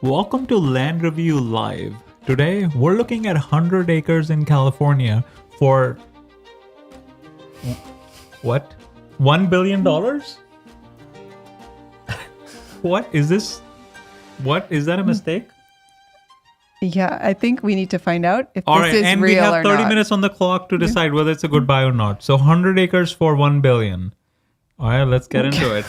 Welcome to Land Review Live. Today, we're looking at 100 acres in California for what? $1 billion? What is this? What is that a mistake? Yeah, I think we need to find out if All this right, is and real we have or 30 not. minutes on the clock to decide whether it's a good buy or not. So 100 acres for 1 billion. All right, let's get into it.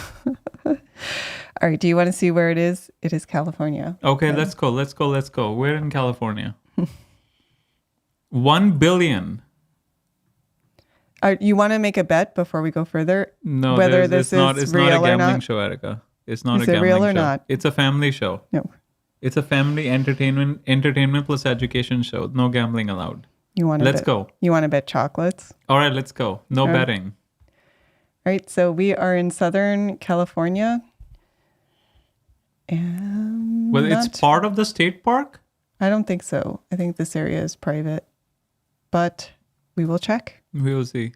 All right, do you want to see where it is? It is California. Okay, let's go. We're in California. 1 billion. You want to make a bet before we go further? No, whether this it's is not real a or gambling not? show, Erica. It's not Is a it gambling real or show. not? It's a family show. No. It's a family entertainment plus education show. No gambling allowed. Let's go. You want to bet chocolates? All right, let's go. No betting. All right, so we are in Southern California. And Well, it's part of the state park? I don't think so. I think this area is private. But we will check. We will see.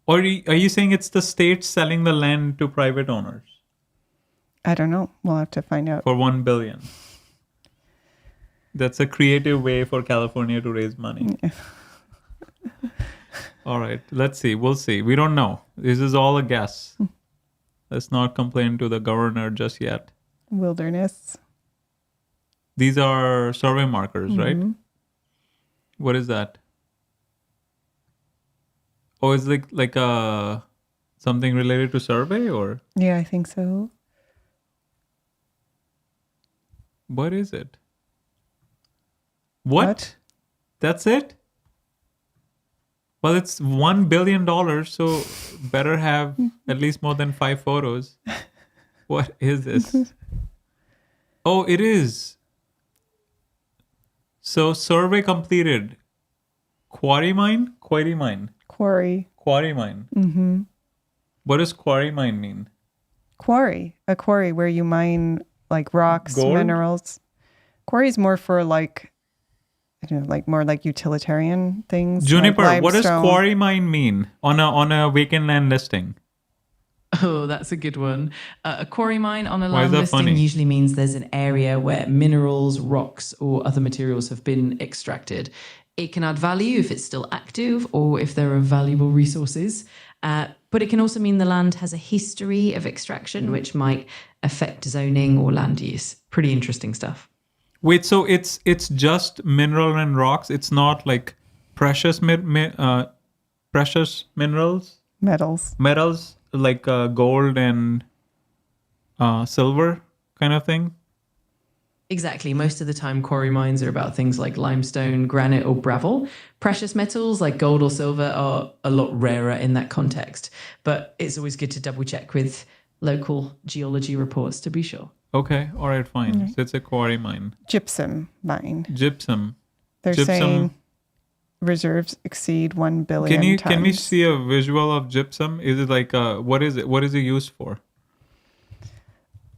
Or are you saying it's the state selling the land to private owners? I don't know. We'll have to find out. For 1 billion. That's a creative way for California to raise money. All right, let's see. We'll see. We don't know. This is all a guess. Let's not complain to the governor just yet. Wilderness. These are survey markers, right? What is that? Oh, it's like something related to survey or Yeah, I think so. what is it? What? That's it? Well, it's $1 billion, so better have at least more than 5 photos. What is this? Oh, it is. So survey completed. Quarry mine? Quarry. Quarry mine. Mm-hmm. What does quarry mine mean? Quarry. A quarry where you mine like rocks, Gold? minerals. Quarry is more for like, I don't know, like more like utilitarian things. Juniper, like what does limestone. quarry mine mean on a vacant land listing? Oh, that's a good one. A quarry mine on a Why is land that listing funny? usually means there's an area where minerals, rocks, or other materials have been extracted. It can add value if it's still active or if there are valuable resources. But it can also mean the land has a history of extraction, which might affect zoning or land use. Pretty interesting stuff. Wait, so it's just mineral and rocks. It's not like precious precious minerals, Metals. like gold and silver kind of thing. Exactly. Most of the time, quarry mines are about things like limestone, granite, or gravel. Precious metals like gold or silver are a lot rarer in that context. But it's always good to double check with local geology reports to be sure. Okay, all right, fine. So it's a quarry mine. Gypsum mine. Gypsum. They're Gypsum. saying reserves exceed 1 billion tons. Can we see a visual of gypsum? Is it like what is it? What is it used for?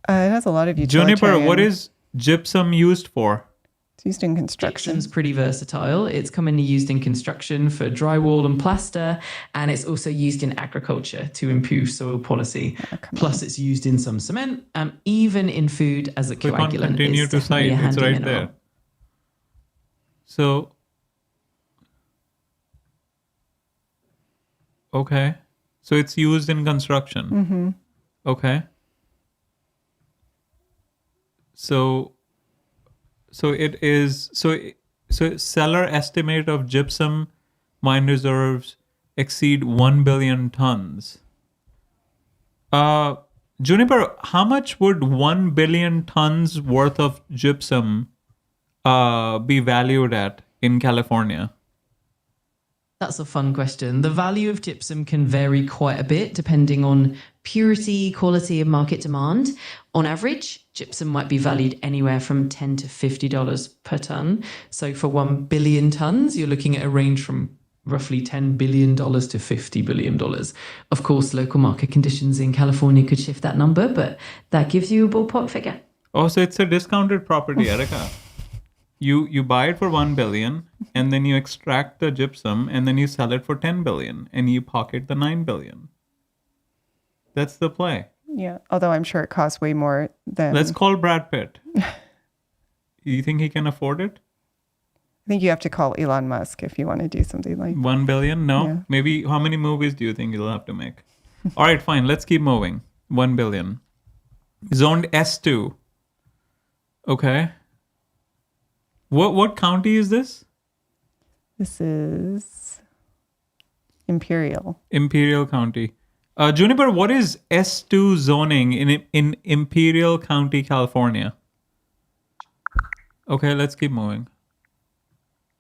It has a lot of utilitarian. Juniper, what is gypsum used for? It's used in construction. Gypsum's pretty versatile. It's commonly used in construction for drywall and plaster, and it's also used in agriculture to improve soil policy. Plus, it's used in some cement, even in food as a Click on coagulant. continue It's to site. definitely a It's handy right mineral. there. So, okay. So it's used in construction. Okay. So it is so seller estimate of gypsum mine reserves exceed 1 billion tons. Juniper, how much would 1 billion tons worth of gypsum be valued at in California? That's a fun question. The value of gypsum can vary quite a bit depending on purity, quality, and market demand. On average, gypsum might be valued anywhere from $10 to $50 per ton. So for 1 billion tons, you're looking at a range from roughly $10 billion to $50 billion. Of course, local market conditions in California could shift that number, but that gives you a ballpark figure. Oh, so it's a discounted property, Erica. You buy it for 1 billion and then you extract the gypsum and then you sell it for 10 billion and you pocket the 9 billion. That's the play. Yeah, although I'm sure it costs way more than... Let's call Brad Pitt. You think he can afford it? I think you have to call Elon Musk if you want to do something like 1 billion? No. Yeah. Maybe how many movies do you think he'll have to make? All right, fine. Let's keep moving. 1 billion. Zoned S2. Okay. What county is this? This is Imperial. Imperial County. Juniper, what is S2 zoning in Imperial County, California? Okay, let's keep moving.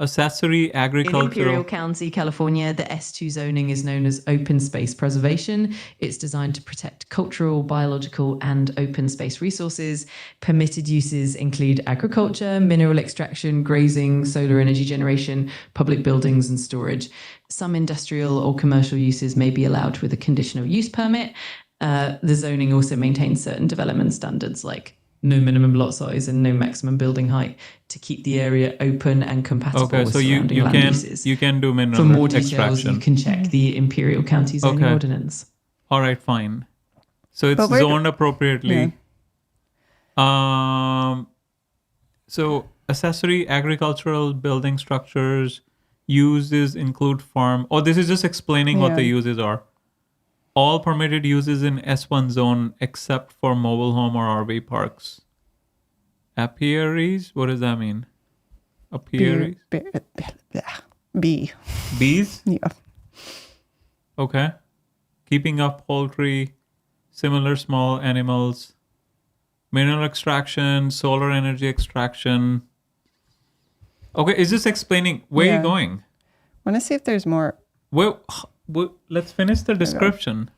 Accessory In agricultural. Imperial County, California, the S2 zoning is known as open space preservation. It's designed to protect cultural, biological, and open space resources. Permitted uses include agriculture, mineral extraction, grazing, solar energy generation, public buildings, and storage. Some industrial or commercial uses may be allowed with a conditional use permit. The zoning also maintains certain development standards like no minimum lot size and no maximum building height to keep the area open and compatible Okay, with so surrounding land uses. you can do mineral For more details, extraction. you can check the Imperial County zoning Okay. ordinance. All right, fine. So it's But where- zoned appropriately. So accessory agricultural building structures uses include farm. Oh, this is just explaining what the Yeah. uses are. All permitted uses in S1 zone except for mobile home or RV parks. Apiaries? What does that mean? Apiaries? B. Bees? Yeah. Okay. Keeping up poultry, similar small animals, mineral extraction, solar energy extraction. Okay, is this explaining where Yeah. you're going? Want to see if there's more. Well, let's finish the description.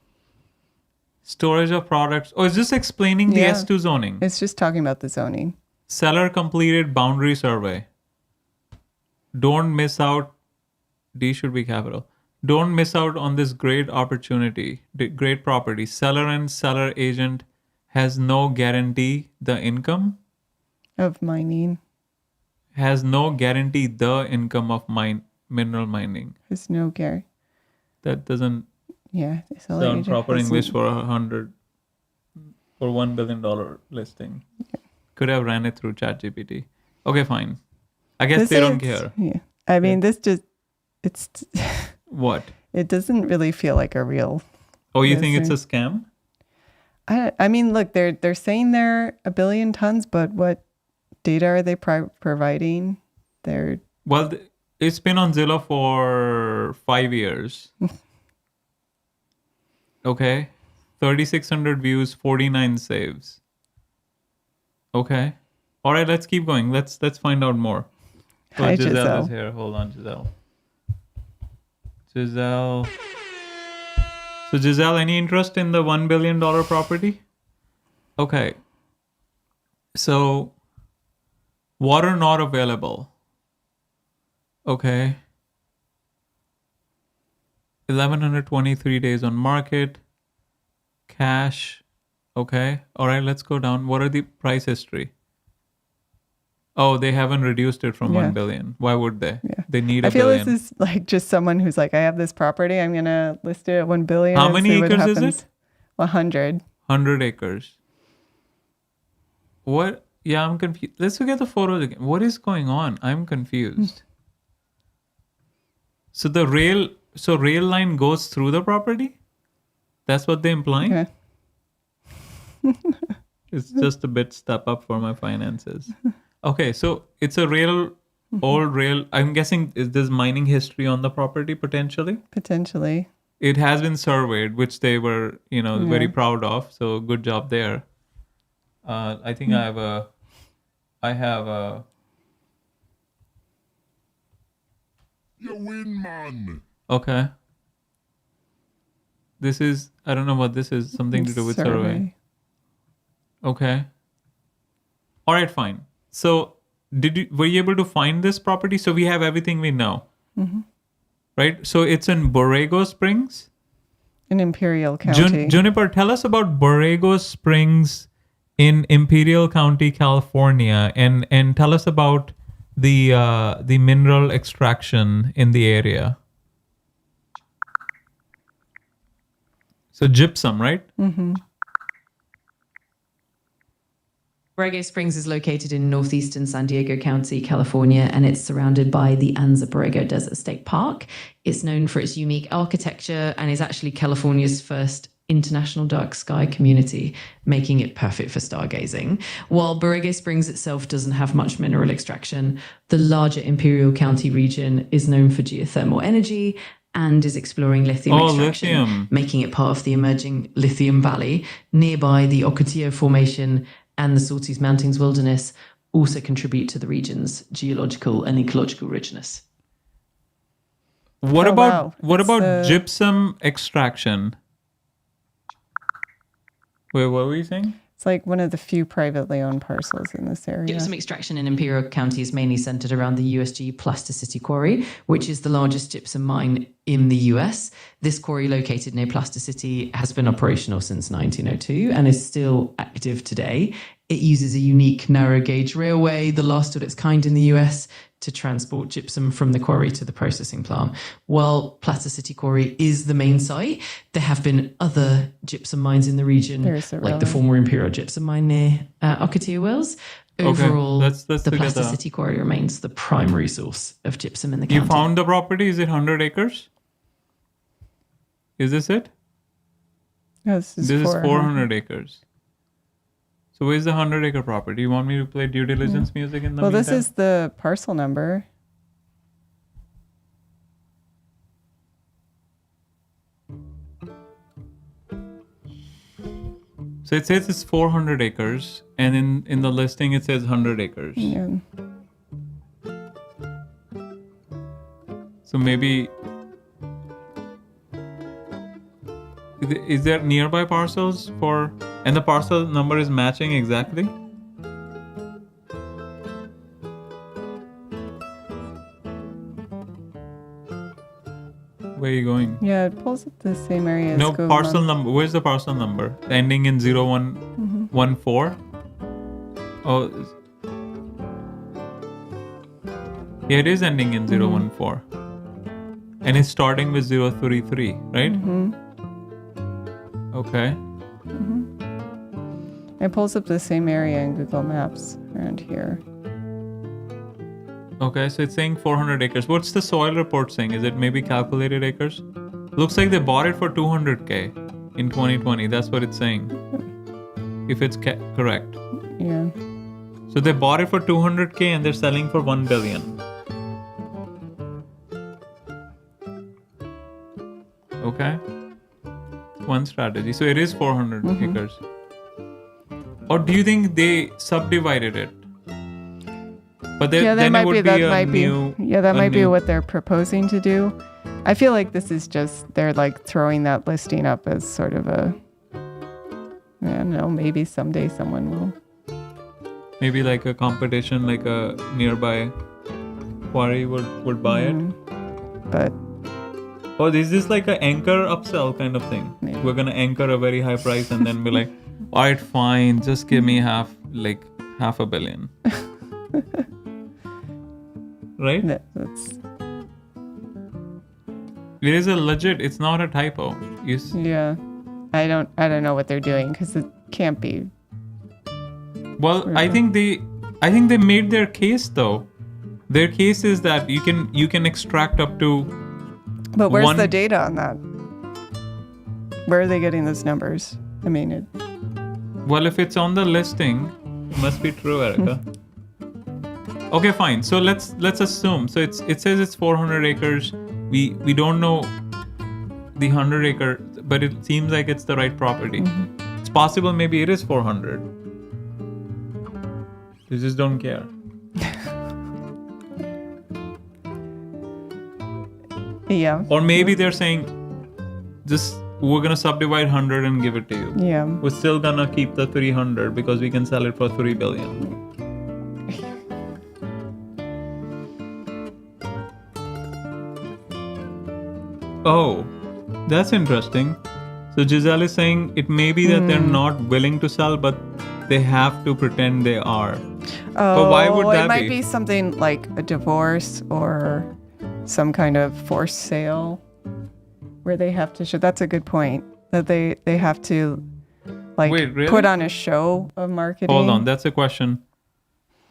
Storage of products. Oh, is this explaining the Yeah. S2 zoning? It's just talking about the zoning. Seller completed boundary survey. Don't miss out. D should be capital. Don't miss out on this great opportunity, great property. Seller and seller agent has no guarantee the income. Of mining. Has no guarantee the income of mineral mining. There's no Gary. That doesn't Yeah. sound proper English for $1 billion listing. Could have ran it through ChatGPT. Okay, fine. I guess they don't care. Yeah. I mean, this just, it's, What? it doesn't really feel like a real. Oh, you Yes, think it's sir. a scam? I mean, look, they're saying they're 1 billion tons, but what data are they providing? They're Well, it's been on Zillow for 5 years. Okay. 3,600 views, 49 saves. Okay. All right, let's keep going. Let's find out more. So Hi, Giselle Giselle. is here. Hold on, Giselle. Giselle. So Giselle, any interest in the $1 billion property? Okay. So water not available. Okay. 1,123 days on market. Cash. Okay. All right, let's go down. What are the price history? Oh, they haven't reduced it from Yeah. 1 billion. Why would they? Yeah. They need I a feel billion. this is like just someone who's like, I have this property, I'm gonna list it at 1 billion. How and many see what acres is happens. it? 100. 100 acres. What? Yeah, I'm confused. Let's look at the photos again. What is going on? I'm confused. So the rail line goes through the property? That's what they're implying? Okay. It's just a bit step up for my finances. Okay, so it's a old rail. I'm guessing is this mining history on the property potentially? Potentially. It has been surveyed, which they were, very proud of. So good job there. I think I have a. You win, man. Okay. This is, I don't know what this is. Something to do with survey. Okay. All right, fine. So were you able to find this property? So we have everything we know. Right? So it's in Borrego Springs. In Imperial County. Juniper, tell us about Borrego Springs in Imperial County, California, and tell us about the mineral extraction in the area. So gypsum, right? Borrego Springs is located in northeastern San Diego County, California, and it's surrounded by the Anza Borrego Desert State Park. It's known for its unique architecture and is actually California's first international dark sky community, making it perfect for stargazing. While Borrego Springs itself doesn't have much mineral extraction, the larger Imperial County region is known for geothermal energy and is exploring lithium extraction, lithium. making it part of the emerging Lithium Valley. Nearby, the Ocotillo Formation and the Salties Mountains Wilderness also contribute to the region's geological and ecological richness. What Oh, about wow. what It's, about gypsum extraction? Wait, what were you saying? It's like one of the few privately owned parcels in this area. Gypsum extraction in Imperial County is mainly centered around the USG Plasticity Quarry, which is the largest gypsum mine in the US. This quarry, located near Plasticity, has been operational since 1902 and is still active today. It uses a unique narrow gauge railway, the last of its kind in the US, to transport gypsum from the quarry to the processing plant. While Plasticity Quarry is the main site, there have been other gypsum mines in the region, There's a like the railway. former Imperial Gypsum Mine near Ocotillo Wells. Overall, let's the look at that. Plasticity Quarry remains the primary source of gypsum in the You county. found the property? Is it 100 acres? Is this it? Oh, this is This is 400. 400 acres. So where's the 100-acre property? You want me to play due diligence music in the Well, meantime? this is the parcel number. So it says it's 400 acres, and in the listing it says 100 acres. Yeah. So maybe is there nearby parcels for, and the parcel number is matching exactly? Where are you going? Yeah, it pulls up the same area as No, Google parcel Maps. number. Where's the parcel number? Ending in 0114? Oh. Yeah, it is ending in 014. And it's starting with 033, right? Okay. It pulls up the same area in Google Maps around here. Okay, so it's saying 400 acres. What's the soil report saying? Is it maybe calculated acres? Looks like they bought it for 200K in 2020. That's what it's saying. If it's correct. Yeah. So they bought it for 200K and they're selling for 1 billion. Okay. One strategy. So it is 400 acres. Or do you think they subdivided it? But Yeah, that then might it would be. be That a might be. new. Yeah, that a might be new- what they're proposing to do. I feel like this is just they're like throwing that listing up as sort of a. I don't know. Maybe someday someone will. Maybe like a competition, like a nearby quarry would buy it. But Or is this like an anchor upsell kind of thing? Maybe. We're gonna anchor a very high price and then be like, all right, fine, just give me half a billion. Right? that's It is a legit. It's not a typo. yeah. I don't know what they're doing because it can't be. Well, I think they made their case though. Their case is that you can extract up to. But where's the One- data on that? Where are they getting those numbers? I mean, Well, if it's on the listing, it must be true, Erica. Okay, fine. So let's assume. So it says it's 400 acres. We don't know the 100 acre, but it seems like it's the right property. It's possible maybe it is 400. They just don't care. yeah, Or maybe they're saying, just we're gonna subdivide 100 and give it to you. yeah. We're still gonna keep the 300 because we can sell it for 3 billion. Oh, that's interesting. So Giselle is saying it may be that they're not willing to sell, but they have to pretend they are. Oh, why would that it might be? be something like a divorce or some kind of forced sale where they have to show. That's a good point. That they have to Like Wait, really? put on a show of marketing. Hold on, that's a question.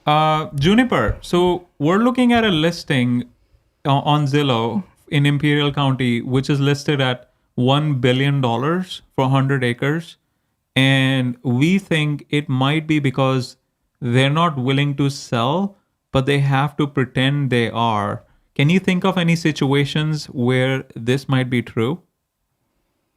Juniper, so we're looking at a listing on Zillow in Imperial County, which is listed at $1 billion for 100 acres. And we think it might be because they're not willing to sell, but they have to pretend they are. Can you think of any situations where this might be true?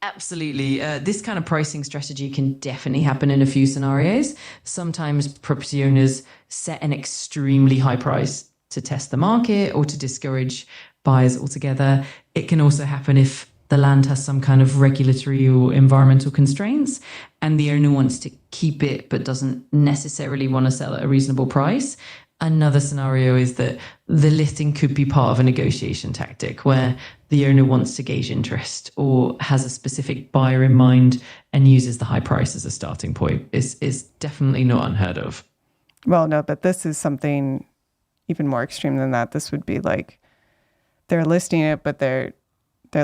Absolutely. This kind of pricing strategy can definitely happen in a few scenarios. Sometimes property owners set an extremely high price to test the market or to discourage buyers altogether. It can also happen if the land has some kind of regulatory or environmental constraints and the owner wants to keep it but doesn't necessarily want to sell at a reasonable price. Another scenario is that the listing could be part of a negotiation tactic where the owner wants to gauge interest or has a specific buyer in mind and uses the high price as a starting point. Is definitely not unheard of. Well, no, but this is something even more extreme than that. This would be like they're listing it, but they're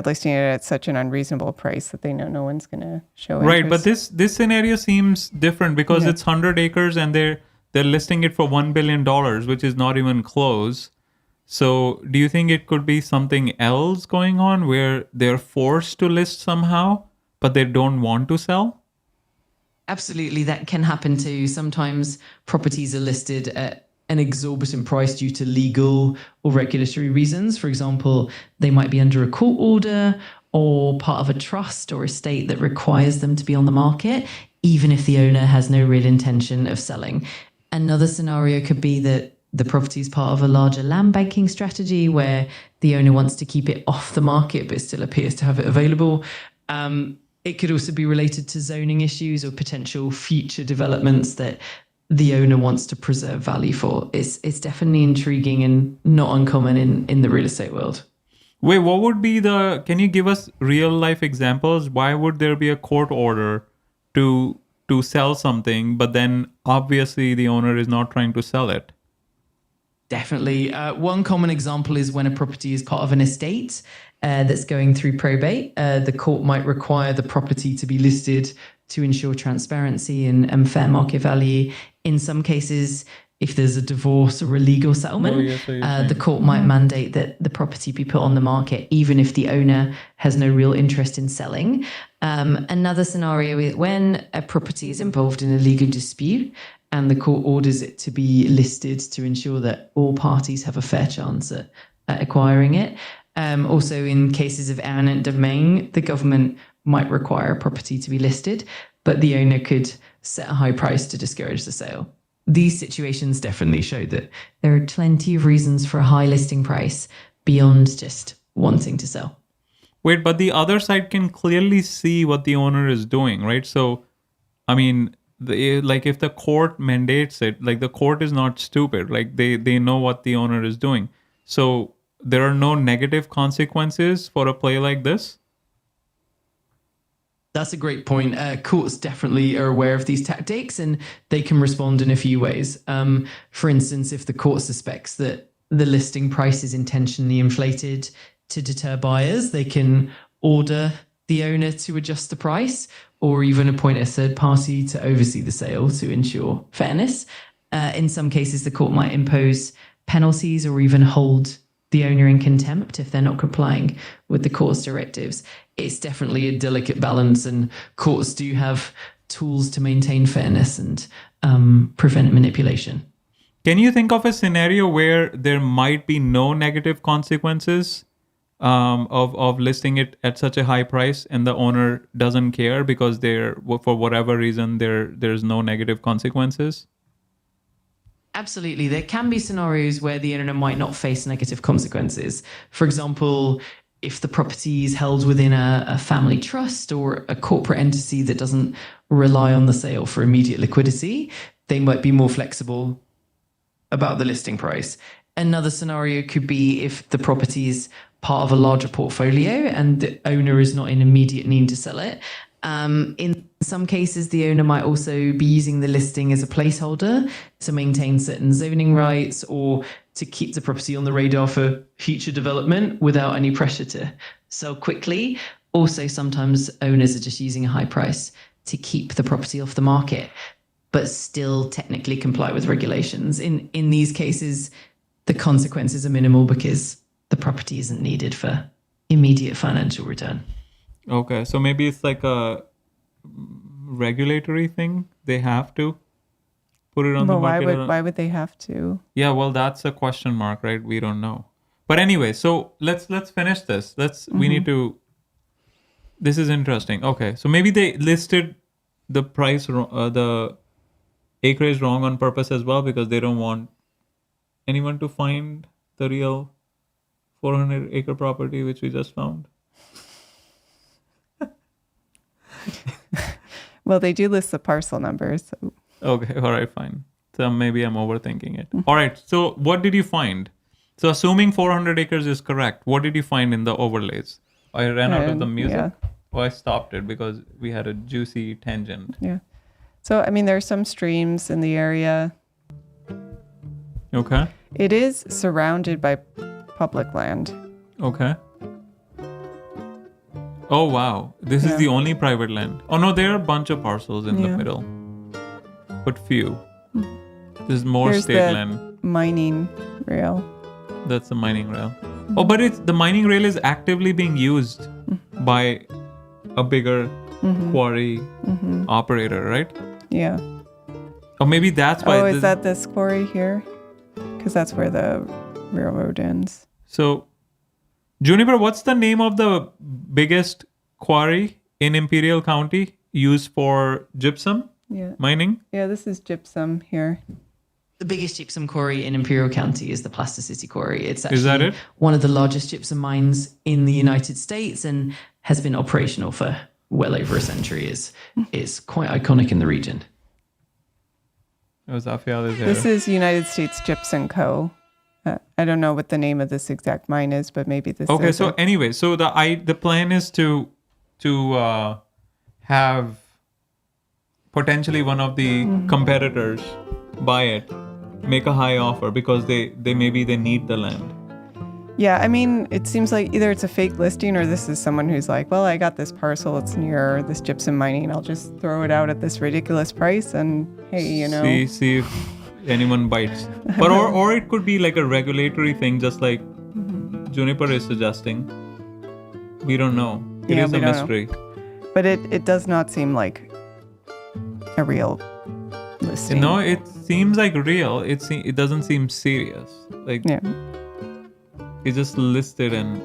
listing it at such an unreasonable price that they know no one's going to show interest. Right, but this scenario seems different because it's 100 acres and they're listing it for $1 billion, which is not even close. So do you think it could be something else going on where they're forced to list somehow, but they don't want to sell? Absolutely, that can happen too. Sometimes properties are listed at an exorbitant price due to legal or regulatory reasons. For example, they might be under a court order or part of a trust or estate that requires them to be on the market, even if the owner has no real intention of selling. Another scenario could be that the property is part of a larger land banking strategy where the owner wants to keep it off the market but still appears to have it available. It could also be related to zoning issues or potential future developments that the owner wants to preserve value for. It's definitely intriguing and not uncommon in the real estate world. Wait, what would be can you give us real life examples? Why would there be a court order to sell something, but then obviously the owner is not trying to sell it? Definitely. One common example is when a property is part of an estate that's going through probate. The court might require the property to be listed to ensure transparency and fair market value. In some cases, if there's a divorce or a legal settlement, the court might mandate that the property be put on the market, even if the owner has no real interest in selling. Another scenario is when a property is involved in a legal dispute and the court orders it to be listed to ensure that all parties have a fair chance at acquiring it. Also, in cases of eminent domain, the government might require a property to be listed, but the owner could set a high price to discourage the sale. These situations definitely show that there are plenty of reasons for a high listing price beyond just wanting to sell. Wait, but the other side can clearly see what the owner is doing, right? So, I mean, if the court mandates it, like the court is not stupid. Like they know what the owner is doing. So there are no negative consequences for a play like this? That's a great point. Courts definitely are aware of these tactics and they can respond in a few ways. For instance, if the court suspects that the listing price is intentionally inflated to deter buyers, they can order the owner to adjust the price or even appoint a third party to oversee the sale to ensure fairness. In some cases, the court might impose penalties or even hold the owner in contempt if they're not complying with the court's directives. It's definitely a delicate balance, and courts do have tools to maintain fairness and prevent manipulation. Can you think of a scenario where there might be no negative consequences of listing it at such a high price and the owner doesn't care because for whatever reason there's no negative consequences? Absolutely. There can be scenarios where the owner might not face negative consequences. For example, if the property is held within a family trust or a corporate entity that doesn't rely on the sale for immediate liquidity, they might be more flexible about the listing price. Another scenario could be if the property is part of a larger portfolio and the owner is not in immediate need to sell it. In some cases, the owner might also be using the listing as a placeholder to maintain certain zoning rights or to keep the property on the radar for future development without any pressure to sell quickly. Also, sometimes owners are just using a high price to keep the property off the market, but still technically comply with regulations. In these cases, the consequences are minimal because the property isn't needed for immediate financial return. Okay, so maybe it's like a regulatory thing. They have to put it on the Well, market. why would they have to? Yeah, well, that's a question mark, right? We don't know. But anyway, so let's finish this. We need to. This is interesting. Okay, so maybe they listed the price, the acreage wrong on purpose as well because they don't want anyone to find the real 400-acre property which we just found. Well, they do list the parcel numbers. So. Okay, all right, fine. So maybe I'm overthinking it. All right, so what did you find? So assuming 400 acres is correct, what did you find in the overlays? I ran out of the music. Yeah. Oh, I stopped it because we had a juicy tangent. Yeah. So, I mean, there are some streams in the area. Okay. It is surrounded by public land. Okay. Oh, wow. This is the only private land. Oh, no, there are a bunch of parcels in the middle, but few. There's more Here's state the land. mining rail. That's the mining rail. Oh, but the mining rail is actively being used by a bigger quarry operator, right? Yeah. Or maybe that's why. Oh, is that this quarry here? Because that's where the railroad ends. So, Juniper, what's the name of the biggest quarry in Imperial County used for gypsum mining? Yeah, this is gypsum here. The biggest gypsum quarry in Imperial County is the Plasticity Quarry. It's Is that actually it? one of the largest gypsum mines in the United States and has been operational for well over a century. It's quite iconic in the region. This is United States Gypsum Co. I don't know what the name of this exact mine is, but maybe this. Okay, is so anyway, so the plan is to have potentially one of the competitors buy it, make a high offer because they need the land. Yeah, I mean, it seems like either it's a fake listing or this is someone who's like, well, I got this parcel, it's near this gypsum mining, I'll just throw it out at this ridiculous price and hey, you know. See if anyone bites. But or it could be like a regulatory thing, just like Juniper is suggesting. We don't know. It is a mystery. But it does not seem like a real listing. No, it seems like real. It doesn't seem serious. Like it's just listed and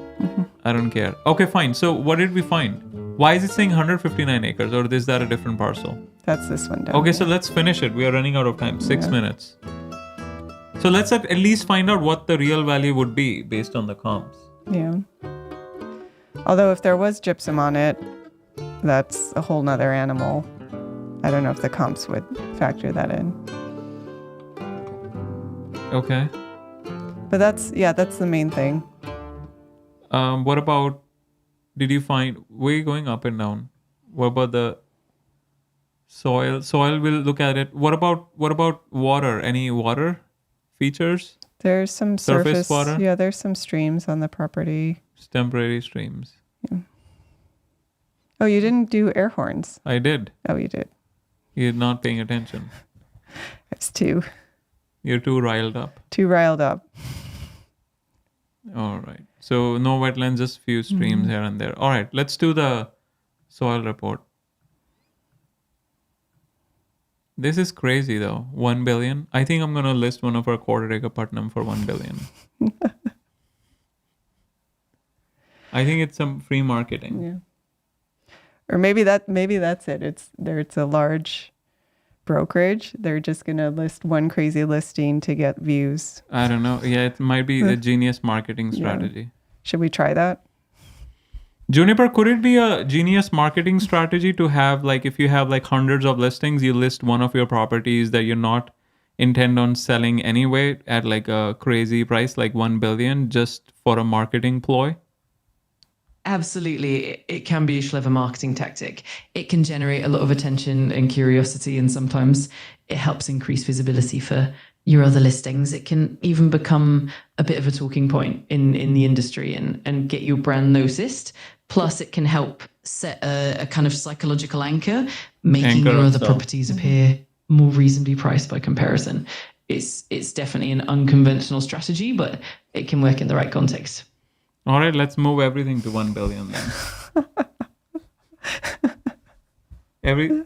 I don't care. Okay, fine. So what did we find? Why is it saying 159 acres or is that a different parcel? That's this one down Okay, here. so let's finish it. We are running out of time. 6 minutes. So let's at least find out what the real value would be based on the comps. Yeah. Although if there was gypsum on it, that's a whole nother animal. I don't know if the comps would factor that in. Okay. But that's the main thing. What about, did you find, we're going up and down. What about the soil? Soil, we'll look at it. What about water? Any water features? There's some Surface water? Yeah, there's some streams on the property. Temporary streams. Yeah. Oh, you didn't do air horns. I did. Oh, you did. You're not paying attention. It's too You're riled up. too riled up. All right. So no wetlands, just few streams here and there. All right. Let's do the soil report. This is crazy though. 1 billion. I think I'm going to list one of our quarter-acre Putnam for 1 billion. I think it's some free marketing. Yeah. Or maybe that's it. It's a large brokerage. They're just gonna list one crazy listing to get views. I don't know. Yeah, it might be a genius marketing strategy. Should we try that? Juniper, could it be a genius marketing strategy to have, like, if you have like hundreds of listings, you list one of your properties that you're not intend on selling anyway at like a crazy price, like 1 billion, just for a marketing ploy? Absolutely. It can be a clever marketing tactic. It can generate a lot of attention and curiosity, and sometimes it helps increase visibility for your other listings. It can even become a bit of a talking point in the industry and get your brand noticed. Plus, it can help set a kind of psychological anchor, making Anchor your of other sell. properties appear more reasonably priced by comparison. It's definitely an unconventional strategy, but it can work in the right context. All right, let's move everything to 1 billion then. So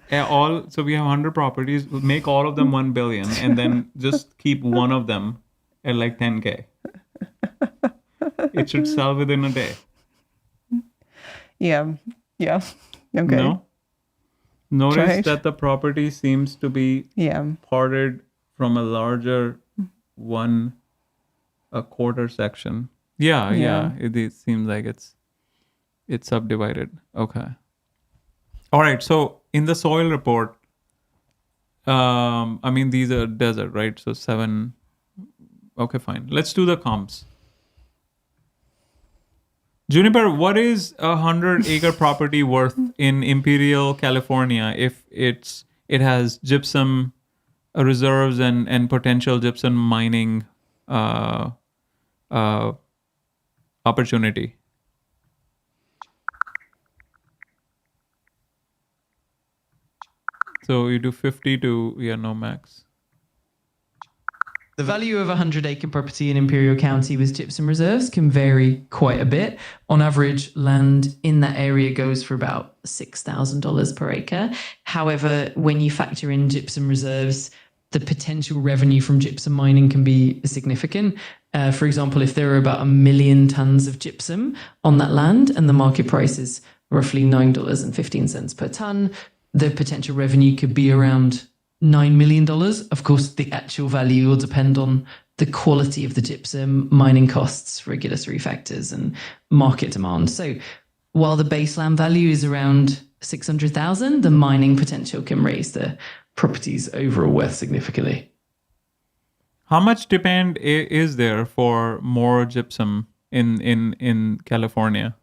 we have 100 properties, we'll make all of them 1 billion and then just keep one of them at like 10K. It should sell within a day. Yeah. Okay. No? Notice Right. that the property seems to be Yeah. parted from a larger 1/4 section. Yeah. It seems like it's subdivided. Okay. All right. So in the soil report, I mean, these are desert, right? So 7. Okay, fine. Let's do the comps. Juniper, what is a 100-acre property worth in Imperial, California if it has gypsum reserves and potential gypsum mining opportunity? So you do 50 to no max. The value of a 100-acre property in Imperial County with gypsum reserves can vary quite a bit. On average, land in that area goes for about $6,000 per acre. However, when you factor in gypsum reserves, the potential revenue from gypsum mining can be significant. For example, if there are about 1 million tons of gypsum on that land and the market price is roughly $9.15 per ton, the potential revenue could be around $9 million. Of course, the actual value will depend on the quality of the gypsum, mining costs, regulatory factors, and market demand. So while the baseline value is around 600,000, the mining potential can raise the property's overall worth significantly. How much demand is there for more gypsum in California?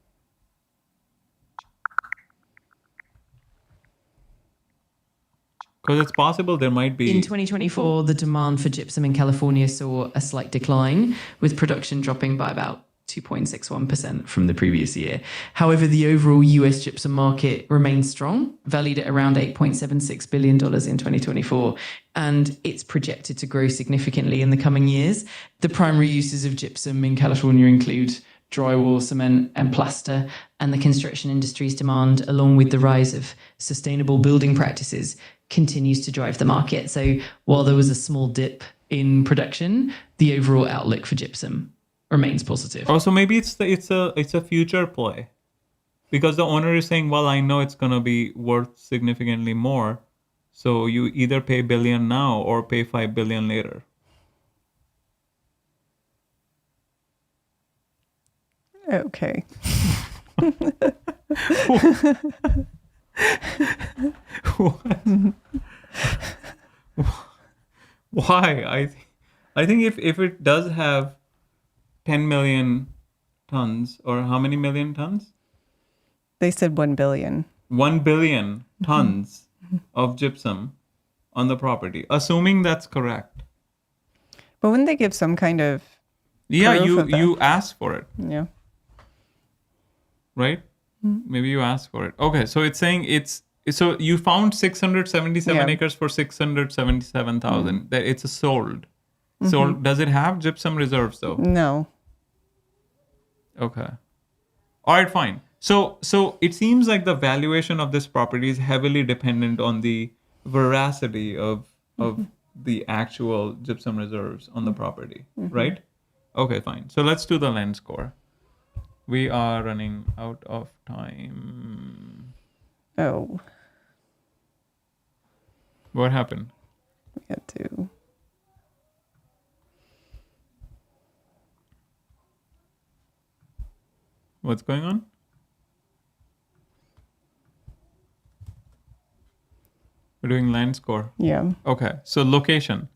Because it's possible there might be. In 2024, the demand for gypsum in California saw a slight decline, with production dropping by about 2.61% from the previous year. However, the overall US gypsum market remains strong, valued at around $8.76 billion in 2024, and it's projected to grow significantly in the coming years. The primary uses of gypsum in California include drywall, cement, and plaster, and the construction industry's demand, along with the rise of sustainable building practices, continues to drive the market. So while there was a small dip in production, the overall outlook for gypsum remains positive. Oh, so maybe it's a future play, because the owner is saying, well, I know it's gonna be worth significantly more, so you either pay $1 billion now or pay $5 billion later. Okay. Why? I think if it does have 10 million tons, or how many million tons? They said 1 billion. 1 billion tons of gypsum on the property, assuming that's correct. But wouldn't they give some kind of Yeah, proof of that? you ask for it, Yeah. right? Maybe you ask for it. Okay, so it's saying so you found 677 Yeah. acres for 677,000. That it's a sold. So does it have gypsum reserves though? No. Okay. All right, fine. So it seems like the valuation of this property is heavily dependent on the veracity of the actual gypsum reserves on the property, right? Okay, fine. So let's do the land score. We are running out of time. Oh, What happened? we had to. What's going on? We're doing land score. Yeah. Okay, so location.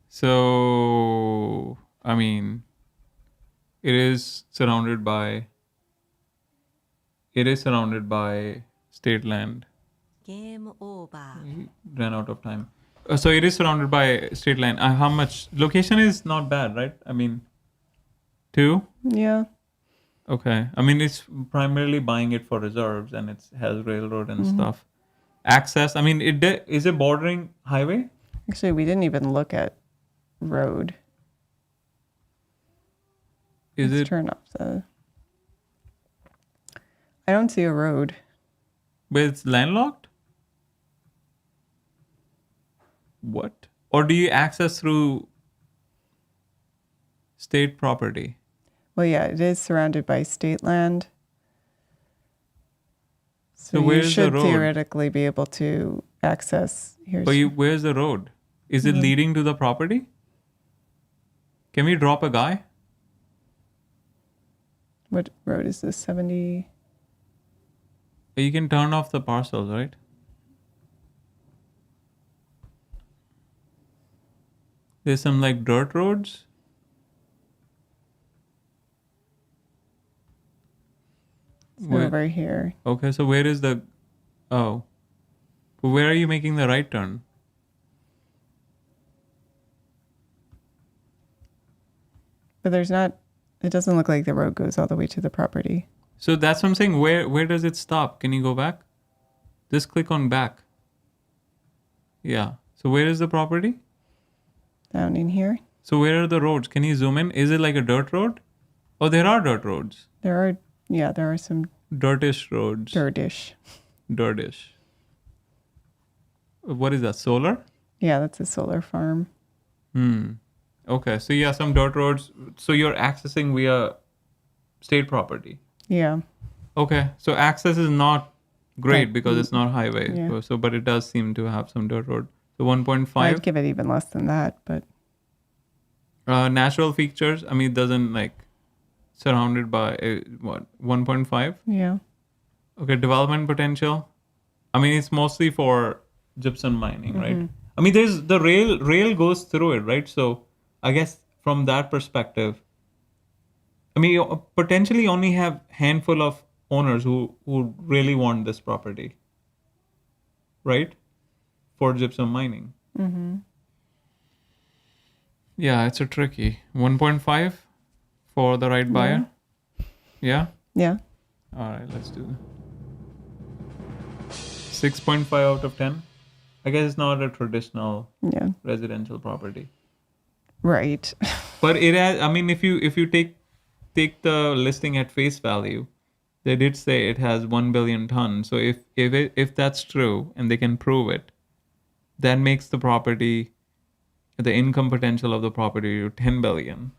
So, I mean, it is surrounded by state land. Game over. Ran out of time. So it is surrounded by state land. How much? Location is not bad, right? I mean, 2? Yeah. Okay. I mean, it's primarily buying it for reserves, and it has railroad and stuff. Access. I mean, is it bordering highway? Actually, we didn't even look at road. Is Let's it? turn up the. I don't see a road. But it's landlocked. What? Or do you access through state property? Well, yeah, it is surrounded by state land. So you where's the should road? theoretically be able to access. Here's But where's the road? Is it leading to the property? Can we drop a guy? what road is this? 70. You can turn off the parcels, right? There's some like dirt roads. Over here. Okay, so where is the? Oh, where are you making the right turn? But there's not. It doesn't look like the road goes all the way to the property. So that's what I'm saying. Where does it stop? Can you go back? Just click on back. Yeah. So where is the property? Down in here. So where are the roads? Can you zoom in? Is it like a dirt road? Oh, there are dirt roads. There are some Dirtish roads. dirtish. Dirtish. What is that? Solar? Yeah, that's a solar farm. Okay. So yeah, some dirt roads. So you're accessing via state property. Yeah. Okay. So access is not great Right. because it's not highway. Yeah. So but it does seem to have some dirt road. So 1.5. I'd give it even less than that, but Natural features. I mean, it doesn't like surrounded by 1.5. yeah. Okay. Development potential. I mean, it's mostly for gypsum mining, right? I mean, there's the rail goes through it, right? So I guess from that perspective, I mean, you potentially only have handful of owners who really want this property, right? For gypsum mining. Yeah, it's a tricky 1.5 for the right buyer. Yeah. Yeah. All right, let's do that. 6.5 out of 10. I guess it's not a traditional Yeah. residential property, Right. but it has. I mean, if you take the listing at face value, they did say it has 1 billion tons. So if that's true and they can prove it, that makes the property, the income potential of the property, to 10 billion.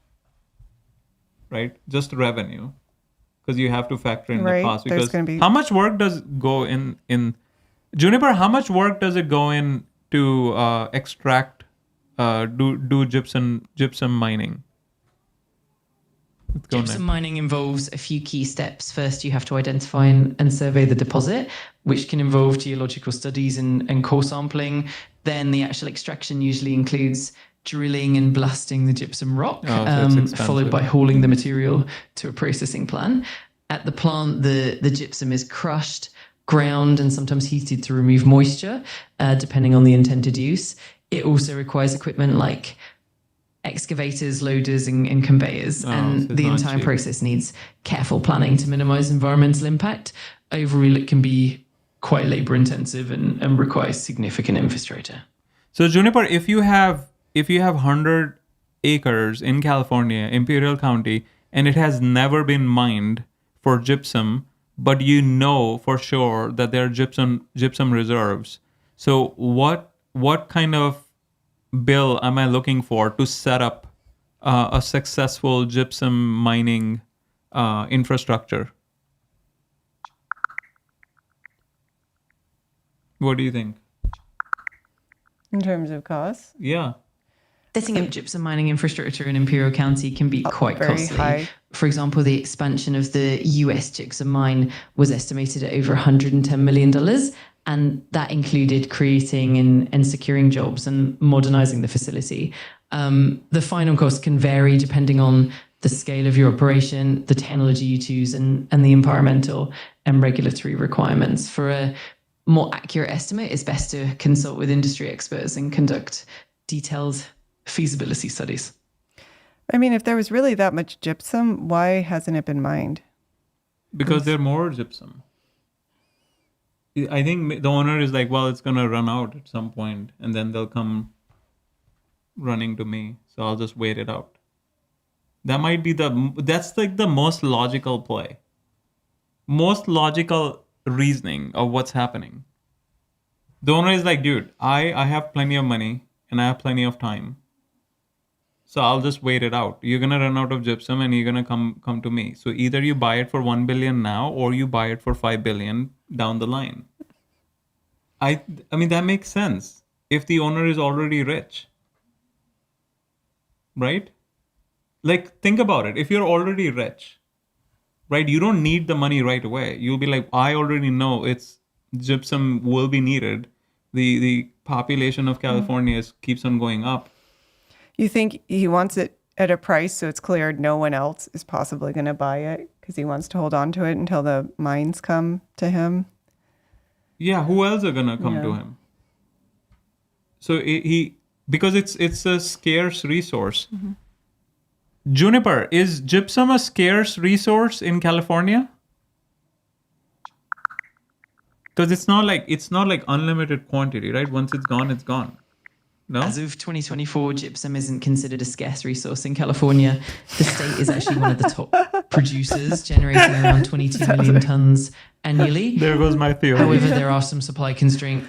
Right, just revenue, because you have to factor in Right, the cost. there's Because gonna be- how much work does go in Juniper? How much work does it go in to extract, do gypsum mining? Let's go Gypsum next. mining involves a few key steps. First, you have to identify and survey the deposit, which can involve geological studies and core sampling. Then the actual extraction usually includes drilling and blasting the gypsum rock, Oh, so it's expensive. followed by hauling the material to a processing plant. At the plant, the gypsum is crushed, ground, and sometimes heated to remove moisture, depending on the intended use. It also requires equipment like excavators, loaders, and conveyors. So And it's the not entire cheap. process needs careful planning to minimize environmental impact. Overall, it can be quite labor intensive and requires significant infrastructure. So Juniper, if you have 100 acres in California, Imperial County, and it has never been mined for gypsum, but you know for sure that there are gypsum reserves. So what kind of bill am I looking for to set up a successful gypsum mining infrastructure? What do you think? In terms of costs, Yeah. Setting up gypsum mining infrastructure in Imperial County can be quite very costly. high. For example, the expansion of the US gypsum mine was estimated at over $110 million, and that included creating and securing jobs and modernizing the facility. The final cost can vary depending on the scale of your operation, the technology you choose, and the environmental and regulatory requirements. For a more accurate estimate, it's best to consult with industry experts and conduct detailed feasibility studies. I mean, if there was really that much gypsum, why hasn't it been mined? Because they're more gypsum. I think the owner is like, well, it's gonna run out at some point, and then they'll come running to me. So I'll just wait it out. That's like the most logical play. Most logical reasoning of what's happening. The owner is like, dude, I have plenty of money and I have plenty of time. So I'll just wait it out. You're gonna run out of gypsum and you're gonna come to me. So either you buy it for 1 billion now or you buy it for 5 billion down the line. I mean that makes sense if the owner is already rich. Right? Like think about it. If you're already rich, right, you don't need the money right away. You'll be like, I already know it's gypsum will be needed. The population of California keeps on going up. You think he wants it at a price so it's clear no one else is possibly going to buy it because he wants to hold on to it until the mines come to him? Yeah, who else are gonna come to him? So he because it's a scarce resource. Juniper, is gypsum a scarce resource in California? Because it's not like unlimited quantity, right? Once it's gone, it's gone. No? As of 2024, gypsum isn't considered a scarce resource in California. The state is actually one of the top producers, generating around 22 million tons annually. There goes my theory. However, there are some supply constraints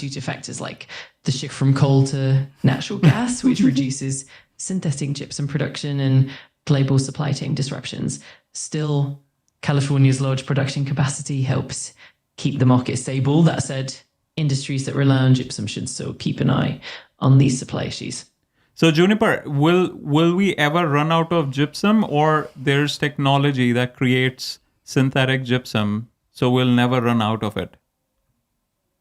due to factors like the shift from coal to natural gas, which reduces synthetic gypsum production and global supply chain disruptions. Still, California's large production capacity helps keep the market stable. That said, industries that rely on gypsum should still keep an eye on these supply issues. So Juniper, will we ever run out of gypsum, or there's technology that creates synthetic gypsum, so we'll never run out of it?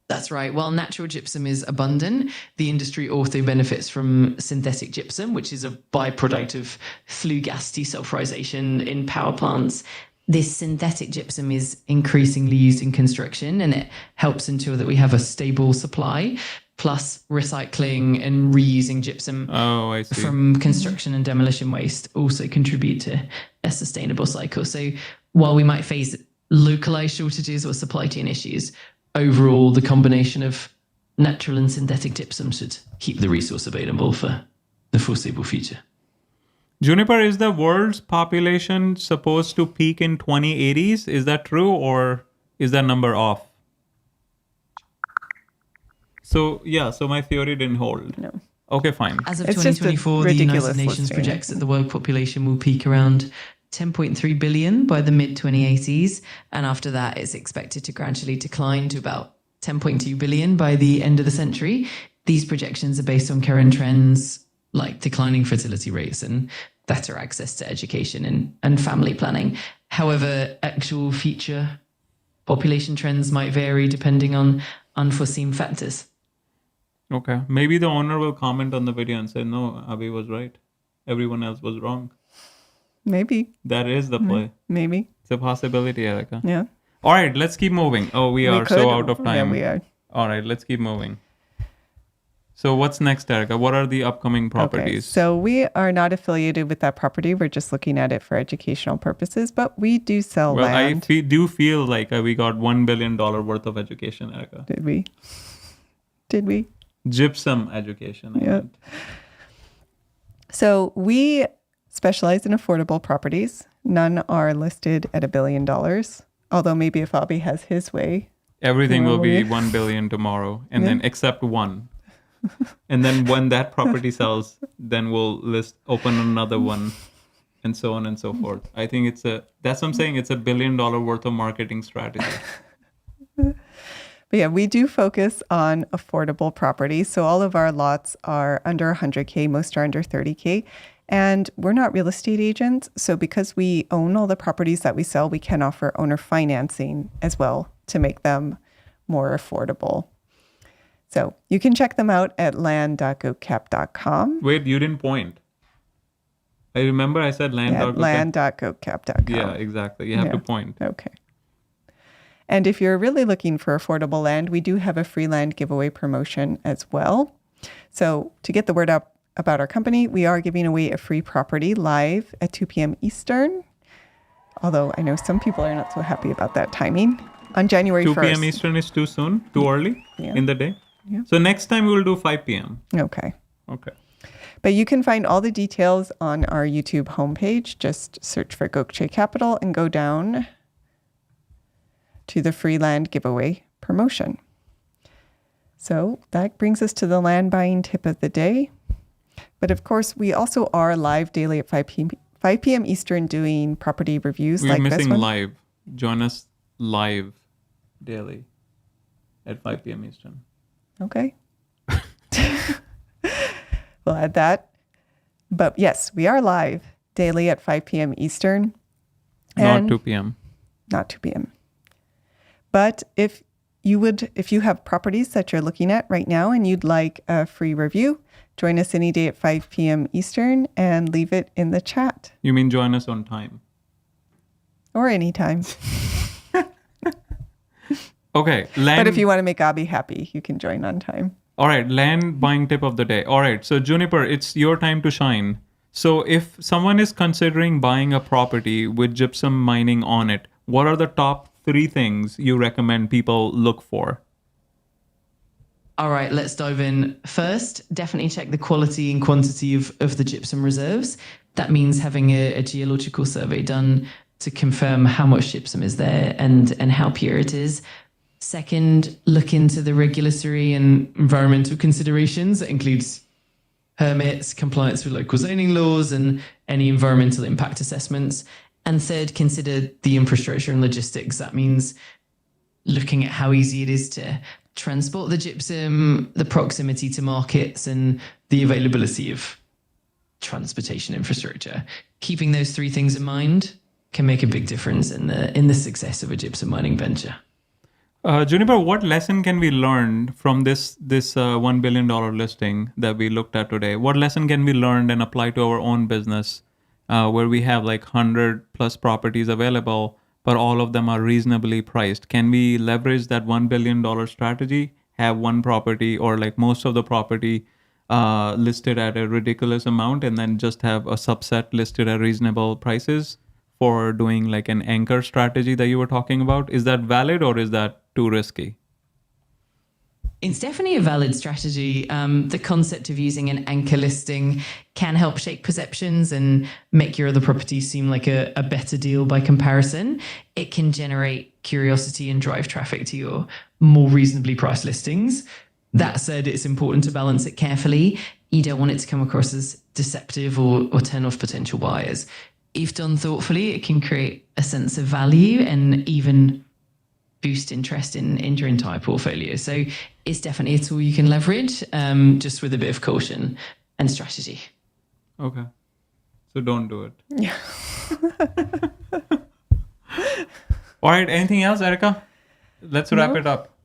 That's right. While natural gypsum is abundant, the industry also benefits from synthetic gypsum, which is a byproduct of flue gas desulfurization in power plants. This synthetic gypsum is increasingly used in construction, and it helps ensure that we have a stable supply. Plus, recycling and reusing gypsum from construction and demolition waste also contribute to a sustainable cycle. So while we might face localized shortages or supply chain issues, overall, the combination of natural and synthetic gypsum should keep the resource available for the foreseeable future. Juniper, is the world's population supposed to peak in 2080s? Is that true, or is that number off? So my theory didn't hold. No. Okay, fine. As of It's just a 2024, the ridiculous United Nations listing. projects that the world population will peak around 10.3 billion by the mid-2080s. And after that, it's expected to gradually decline to about 10.2 billion by the end of the century. These projections are based on current trends like declining fertility rates and better access to education and family planning. However, actual future population trends might vary depending on unforeseen factors. Okay. Maybe the owner will comment on the video and say, no, Abhi was right. Everyone else was wrong. Maybe. That is the play. Maybe. It's a possibility, Erica. Yeah. All right, let's keep moving. Oh, we are could. so out of time. Yeah, we are. All right, let's keep moving. So what's next, Erica? What are the upcoming properties? Okay, so we are not affiliated with that property. We're just looking at it for educational purposes, but we do sell Well, land. I do feel like we got $1 billion worth of education, Erica. Did we? Did we? Gypsum education. I Yeah. meant. So we specialize in affordable properties. None are listed at $1 billion. Although maybe if Abhi has his way. Everything will be Probably. 1 billion tomorrow, and Yeah. then except one. And then when that property sells, then we'll open another one, and so on and so forth. I think that's what I'm saying. It's $1 billion worth of marketing strategy. But yeah, we do focus on affordable properties. So all of our lots are under 100K, most are under 30K. And we're not real estate agents. So because we own all the properties that we sell, we can offer owner financing as well to make them more affordable. So you can check them out at land.goatcap.com. Wait, you didn't point. I remember I said land. Yeah, land.goatcap.com. Yeah, exactly. You have to point. Okay. And if you're really looking for affordable land, we do have a free land giveaway promotion as well. So to get the word out about our company, we are giving away a free property live at 2 p.m. Eastern Although I know some people are not so happy about that timing. On January 2 1st. p.m. Eastern is too soon, too early Yeah. in the day. Yeah. So next time we will do 5 p.m. Okay. Okay. But you can find all the details on our YouTube homepage. Just search for Gokche Capital and go down to the free land giveaway promotion. So that brings us to the land buying tip of the day. But of course, we also are live daily at 5 p.m. Eastern doing property reviews We're like this missing one. live. Join us live daily at 5 p.m. Eastern. Okay. We'll add that. But yes, we are live daily at 5 p.m. Eastern. Not 2 p.m. Not 2 p.m. But if you have properties that you're looking at right now and you'd like a free review, join us any day at 5 p.m. Eastern and leave it in the chat. You mean join us on time? Or anytime. Okay. Land. But if you want to make Abby happy, you can join on time. All right. Land buying tip of the day. All right. So Juniper, it's your time to shine. So if someone is considering buying a property with gypsum mining on it, what are the top 3 things you recommend people look for? All right, let's dive in. First, definitely check the quality and quantity of the gypsum reserves. That means having a geological survey done to confirm how much gypsum is there and how pure it is. Second, look into the regulatory and environmental considerations. That includes permits, compliance with local zoning laws, and any environmental impact assessments. And third, consider the infrastructure and logistics. That means looking at how easy it is to transport the gypsum, the proximity to markets, and the availability of transportation infrastructure. Keeping those 3 things in mind can make a big difference in the success of a gypsum mining venture. Juniper, what lesson can we learn from this $1 billion listing that we looked at today? What lesson can we learn and apply to our own business where we have like 100 plus properties available, but all of them are reasonably priced? Can we leverage that $1 billion strategy, have one property or like most of the property listed at a ridiculous amount and then just have a subset listed at reasonable prices for doing like an anchor strategy that you were talking about? Is that valid or is that too risky? It's definitely a valid strategy. The concept of using an anchor listing can help shape perceptions and make your other properties seem like a better deal by comparison. It can generate curiosity and drive traffic to your more reasonably priced listings. That said, it's important to balance it carefully. You don't want it to come across as deceptive or turn off potential buyers. If done thoughtfully, it can create a sense of value and even boost interest in your entire portfolio. So it's definitely a tool you can leverage, just with a bit of caution and strategy. Okay. So don't do it. Yeah. All right. Anything else, Erica? Let's wrap it up.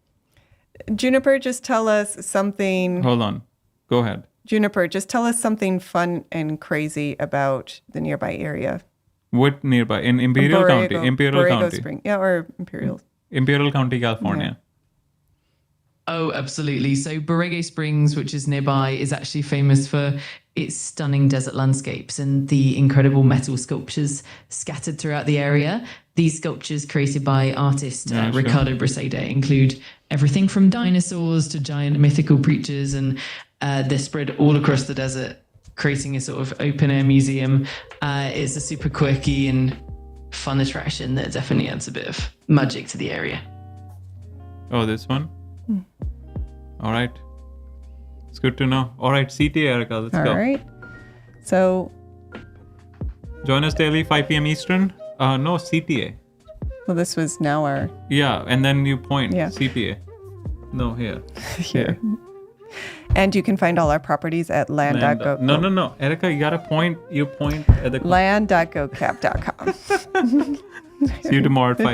Juniper, just tell us something. Hold on. Go ahead. Juniper, just tell us something fun and crazy about the nearby area. What nearby? In Imperial County. Imperial Borrego County. Spring. Yeah, or Imperial. Imperial County, California. Oh, absolutely. So Borrego Springs, which is nearby, is actually famous for its stunning desert landscapes and the incredible metal sculptures scattered throughout the area. These sculptures created by artist Ricardo Briseda include everything from dinosaurs to giant mythical creatures, and they're spread all across the desert, creating a sort of open-air museum. It's a super quirky and fun attraction that definitely adds a bit of magic to the area. Oh, this one? All right. It's good to know. All right, CTA, Erica, let's go. All right. So, join us daily, 5 p.m. Eastern. No, CTA. well, this was now our Yeah, and then you point. Yeah. CTA. No, here. here. And you can find all our properties at land.go. No. Erica, you got to point. You point at the... Land.gocap.com. See you tomorrow at 5.